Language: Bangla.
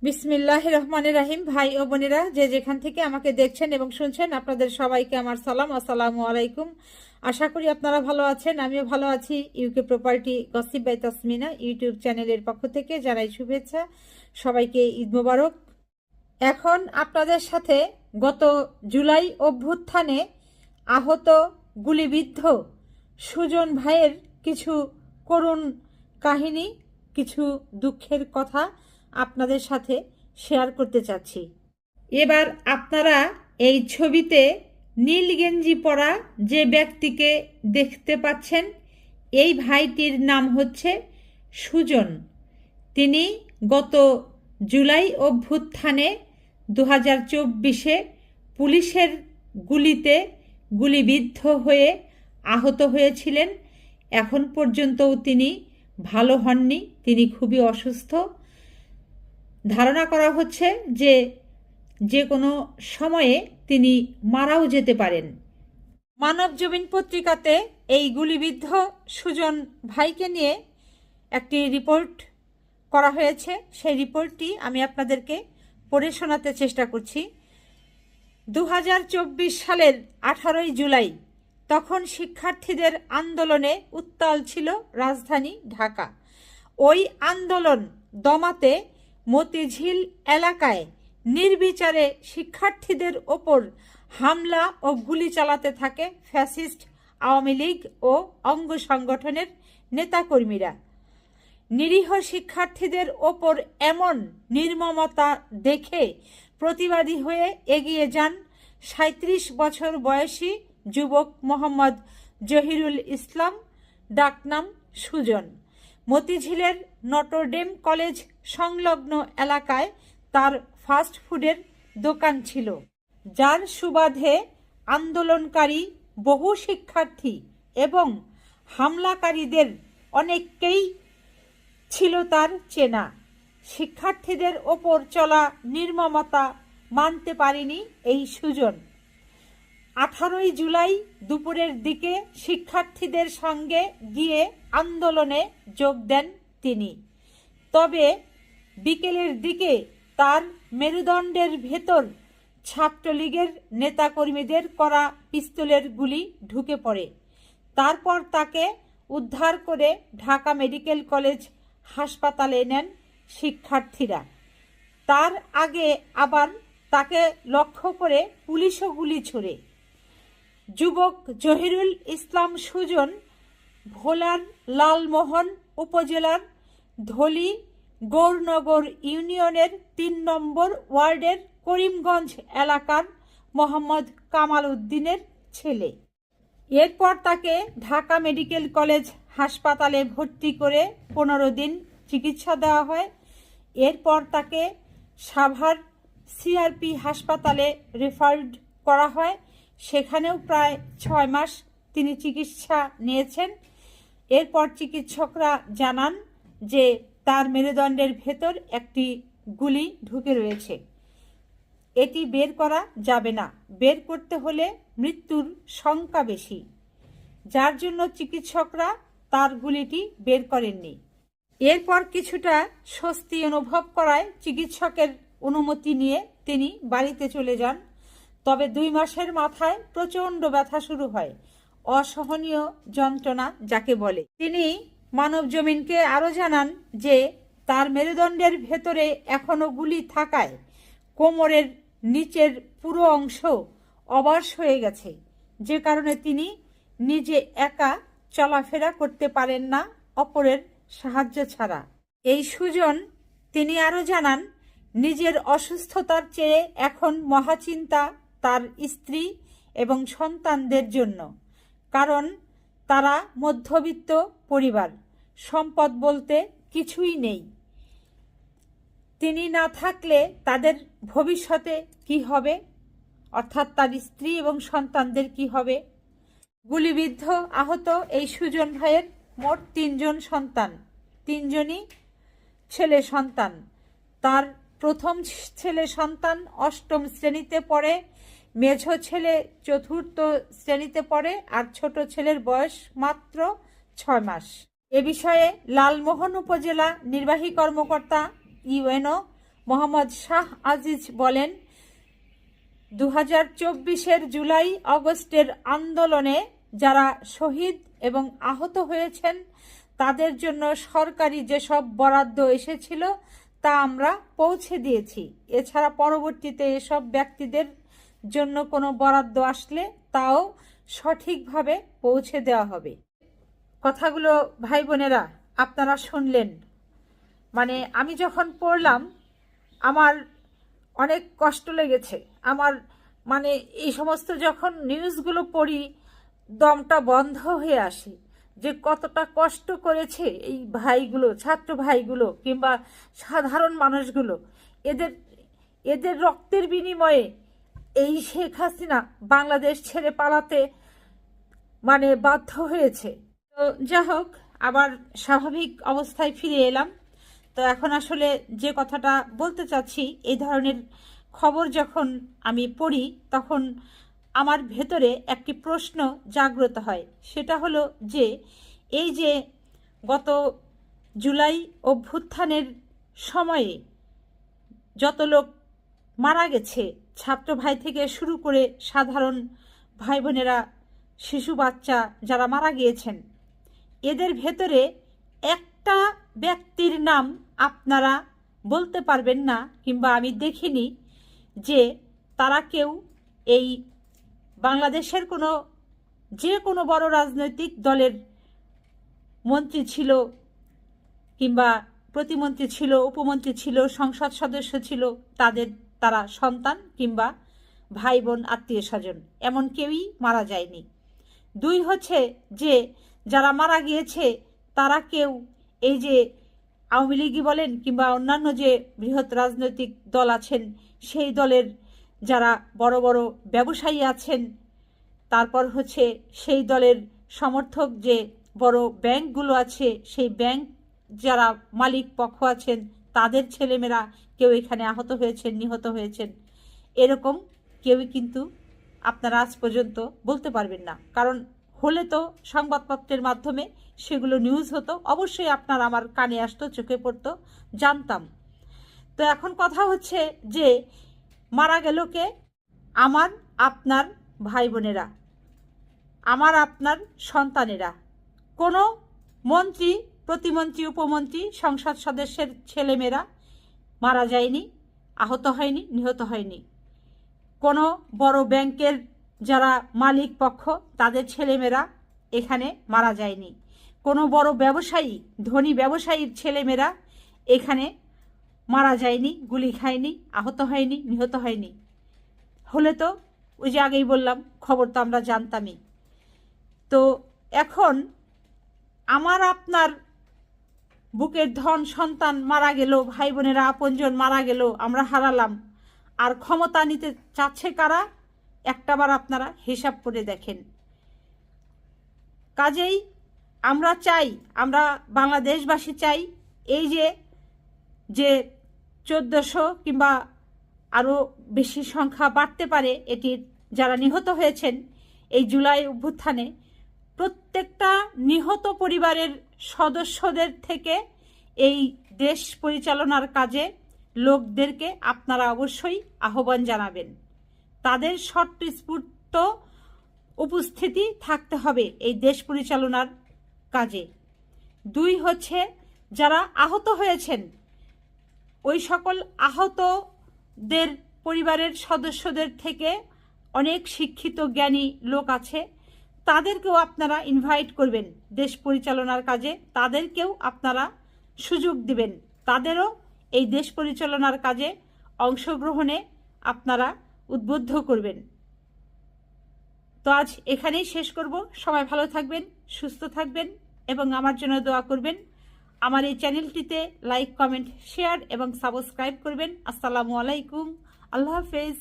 বিসমিল্লাহির রহমানির রহিম। ভাই ও বোনেরা, যে যেখান থেকে আমাকে দেখছেন এবং শুনছেন, আপনাদের সবাইকে আমার সালাম, আসসালামু আলাইকুম। আশা করি আপনারা ভালো আছেন, আমিও ভালো আছি। UK property gossip by Tasmina YouTube চ্যানেলের পক্ষ থেকে জানাই শুভেচ্ছা, সবাইকে ঈদ মোবারক। এখন আপনাদের সাথে গত জুলাই অভ্যুত্থানে আহত, গুলিবিদ্ধ সুজন ভাইয়ের কিছু করুণ কাহিনী, কিছু দুঃখের কথা আপনাদের সাথে শেয়ার করতে চাচ্ছি। এবার আপনারা এই ছবিতে নীল গেঞ্জি পরা যে ব্যক্তিকে দেখতে পাচ্ছেন, এই ভাইটির নাম হচ্ছে সুজন। তিনি গত জুলাই অভ্যুত্থানে 2024-এ পুলিশের গুলিতে গুলিবিদ্ধ হয়ে আহত হয়েছিলেন। এখন পর্যন্তও তিনি ভালো হননি, তিনি খুবই অসুস্থ। ধারণা করা হচ্ছে যে যে কোনো সময়ে তিনি মারাও যেতে পারেন। মানব জমিন পত্রিকাতে এই গুলিবিদ্ধ সুজন ভাইকে নিয়ে একটি রিপোর্ট করা হয়েছে। সেই রিপোর্টটি আমি আপনাদেরকে পড়ে শোনাতে চেষ্টা করছি। 2024 সালের 18ই জুলাই, তখন শিক্ষার্থীদের আন্দোলনে উত্তাল ছিল রাজধানী ঢাকা। ওই আন্দোলন দমাতে মতিঝিল এলাকায় নির্বিচারে শিক্ষার্থীদের ওপর হামলা ও গুলি চালাতে থাকে ফ্যাসিস্ট আওয়ামী লীগ ও অঙ্গ সংগঠনের নেতাকর্মীরা। নিরীহ শিক্ষার্থীদের ওপর এমন নির্মমতা দেখে প্রতিবাদী হয়ে এগিয়ে যান 37 বছর বয়সী যুবক মোহাম্মদ জহিরুল ইসলাম, ডাকনাম সুজন। মতিঝিলের নটরডেম কলেজ সংলগ্ন এলাকায় তার ফাস্ট ফুডের দোকান ছিল, যার সুবাদে আন্দোলনকারী বহু শিক্ষার্থী এবং হামলাকারীদের অনেককেই ছিল তার চেনা। শিক্ষার্থীদের ওপর চলা নির্মমতা মানতে পারেনি এই সুজন। 18ই জুলাই দুপুরের দিকে শিক্ষার্থীদের সঙ্গে গিয়ে আন্দোলনে যোগ দেন তিনি। তবে বিকেলের দিকে তার মেরুদণ্ডের ভেতর ছাত্রলীগের নেতাকর্মীদের করা পিস্তলের গুলি ঢুকে পড়ে। তারপর তাকে উদ্ধার করে ঢাকা মেডিকেল কলেজ হাসপাতালে নেন শিক্ষার্থীরা। তার আগে আবার তাকে লক্ষ্য করে পুলিশও গুলি ছোড়ে। যুবক জহিরুল ইসলাম সুজন ভোলার লালমোহন উপজেলার ধলি গৌরনগর ইউনিয়নের 3 নম্বর ওয়ার্ডের করিমগঞ্জ এলাকার মোহাম্মদ কামাল উদ্দিনের ছেলে। এরপর তাকে ঢাকা মেডিকেল কলেজ হাসপাতালে ভর্তি করে 15 দিন চিকিৎসা দেওয়া হয়। এরপর তাকে সাভার সিআরপি হাসপাতালে রেফার্ড করা হয়। সেখানেও প্রায় 6 মাস তিনি চিকিৎসা নিয়েছেন। এরপর চিকিৎসকরা জানান যে তার মেরুদণ্ডের ভেতর একটি গুলি ঢুকে রয়েছে, এটি বের করা যাবে না, বের করতে হলে মৃত্যুর শঙ্কা বেশি, যার জন্য চিকিৎসকরা তার গুলিটি বের করেননি। এরপর কিছুটা স্বস্তি অনুভব করায় চিকিৎসকের অনুমতি নিয়ে তিনি বাড়িতে চলে যান। তবে 2 মাসের মাথায় প্রচণ্ড ব্যথা শুরু হয়, অসহনীয় যন্ত্রণা যাকে বলে। তিনি মানব জমিনকে আরও জানান যে তার মেরুদণ্ডের ভেতরে এখনও গুলি থাকায় কোমরের নিচের পুরো অংশ অবশ হয়ে গেছে, যে কারণে তিনি নিজে একা চলাফেরা করতে পারেন না অপরের সাহায্য ছাড়া। এই সুজন তিনি আরও জানান, নিজের অসুস্থতার চেয়ে এখন মহাচিন্তা তার স্ত্রী এবং সন্তানদের জন্য, কারণ তারা মধ্যবিত্ত পরিবার, সম্পদ বলতে কিছুই নেই। তিনি না থাকলে তাদের ভবিষ্যতে কি হবে, অর্থাৎ তার স্ত্রী এবং সন্তানদের কি হবে। গুলিবিদ্ধ আহত এই সুজন ভাইয়ের মোট 3 জন সন্তান, 3 জনই ছেলে সন্তান। তার প্রথম ছেলে সন্তান 8ম শ্রেণীতে পড়ে, মেঝ ছেলে 4র্থ শ্রেণীতে পড়ে, আর ছোট ছেলের বয়স মাত্র 6 মাস। এ বিষয়ে লালমোহন উপজেলা নির্বাহী কর্মকর্তা ইউএনও মোহাম্মদ শাহ আজিজ বলেন, 2024-এর জুলাই আগস্টের আন্দোলনে যারা শহীদ এবং আহত হয়েছেন তাদের জন্য সরকারি যেসব বরাদ্দ এসেছিল তা আমরা পৌঁছে দিয়েছি। এছাড়া পরবর্তীতে এসব ব্যক্তিদের জন্য কোনো বরাদ্দ আসলে তাও সঠিকভাবে পৌঁছে দেওয়া হবে। কথাগুলো ভাই বোনেরা আপনারা শুনলেন, মানে আমি যখন পড়লাম আমার অনেক কষ্ট লেগেছে। আমার মানে এই সমস্ত যখন নিউজগুলো পড়ি দমটা বন্ধ হয়ে আসে, যে কতটা কষ্ট করেছে এই ভাইগুলো, ছাত্র ভাইগুলো কিংবা সাধারণ মানুষগুলো। এদের রক্তের বিনিময়ে এই শেখ হাসিনা বাংলাদেশ ছেড়ে পালাতে মানে বাধ্য হয়েছে। তো যা হোক, আবার স্বাভাবিক অবস্থায় ফিরে এলাম। তো এখন আসলে যে কথাটা বলতে চাচ্ছি, এই ধরনের খবর যখন আমি পড়ি তখন আমার ভেতরে একটি প্রশ্ন জাগ্রত হয়। সেটা হলো যে এই যে গত জুলাই অভ্যুত্থানের সময়ে যত লোক মারা গেছে, ছাত্র ভাই থেকে শুরু করে সাধারণ ভাই বোনেরা, শিশু বাচ্চা যারা মারা গিয়েছেন, এদের ভেতরে একটা ব্যক্তির নাম আপনারা বলতে পারবেন না কিংবা আমি দেখিনি যে তারা কেউ এই বাংলাদেশের যে কোনো বড় রাজনৈতিক দলের মন্ত্রী ছিল কিংবা প্রতিমন্ত্রী ছিল, উপমন্ত্রী ছিল, সংসদ সদস্য ছিল, তারা সন্তান কিংবা ভাই বোন, আত্মীয় স্বজন এমন কেউই মারা যায়নি। দুই হচ্ছে যে যারা মারা গিয়েছে তারা কেউ এই যে আওয়ামী লীগই বলেন কিংবা অন্যান্য যে বৃহৎ রাজনৈতিক দল আছেন সেই দলের যারা বড় বড় ব্যবসায়ী আছেন, তারপর হচ্ছে সেই দলের সমর্থক যে বড় ব্যাংকগুলো আছে, সেই ব্যাংক যারা মালিক পক্ষ আছেন তাদের ছেলেমেয়েরা কেউ এখানে আহত হয়েছেন, নিহত হয়েছেন, এরকম কেউই কিন্তু আপনারা আজ পর্যন্ত বলতে পারবেন না। কারণ হলে তো সংবাদপত্রের মাধ্যমে সেগুলো নিউজ হতো, অবশ্যই আপনার আমার কানে আসতো, চোখে পড়তো, জানতাম। তো এখন কথা হচ্ছে যে মারা গেল কে? আমার আপনার ভাই বোনেরা, আমার আপনার সন্তানেরা। কোনো মন্ত্রী, প্রতিমন্ত্রী, উপমন্ত্রী, সংসদ সদস্যের ছেলেমেয়েরা মারা যায়নি, আহত হয়নি, নিহত হয়নি। কোনো বড় ব্যাংকের যারা মালিক পক্ষ তাদের ছেলেমেয়েরা এখানে মারা যায়নি। কোনো বড় ব্যবসায়ী, ধনী ব্যবসায়ীর ছেলেমেয়েরা এখানে মারা যায়নি, গুলি খায়নি, আহত হয়নি, নিহত হয়নি। হলে তো ওই যে আগেই বললাম খবর তো আমরা জানতামই। তো এখন আমার আপনার বুকের ধন সন্তান মারা গেল, ভাই বোনেরা আপনজন মারা গেল, আমরা হারালাম, আর ক্ষমতা নিতে চাচ্ছে কারা? একটাবার আপনারা হিসাব করে দেখেন। কাজেই আমরা চাই, আমরা বাংলাদেশবাসী চাই এই যে 1400 কিংবা আরও বেশি সংখ্যা বাড়তে পারে এটির যারা নিহত হয়েছেন এই জুলাই অভ্যুত্থানে, প্রত্যেকটা নিহত পরিবারের সদস্যদের থেকে এই দেশ পরিচালনার কাজে লোকদেরকে আপনারা অবশ্যই আহ্বান জানাবেন। তাদের স্বতঃস্ফূর্ত উপস্থিতি থাকতে হবে এই দেশ পরিচালনার কাজে। দুই হচ্ছে যারা আহত হয়েছেন ওই সকল আহতদের পরিবারের সদস্যদের থেকে অনেক শিক্ষিত জ্ঞানী লোক আছে, তাদেরকেও আপনারা ইনভাইট করবেন দেশ পরিচালনার কাজে, তাদেরকেও আপনারা সুযোগ দিবেন, তাদেরও এই দেশ পরিচালনার কাজে অংশগ্রহণে আপনারা উদ্বুদ্ধ করবেন। তো আজ এখানেই শেষ করব। সবাই ভালো থাকবেন, সুস্থ থাকবেন এবং আমার জন্য দোয়া করবেন। আমার এই চ্যানেলটিতে লাইক, কমেন্ট, শেয়ার এবং সাবস্ক্রাইব করবেন। আসসালামু আলাইকুম, আল্লাহ হাফেজ।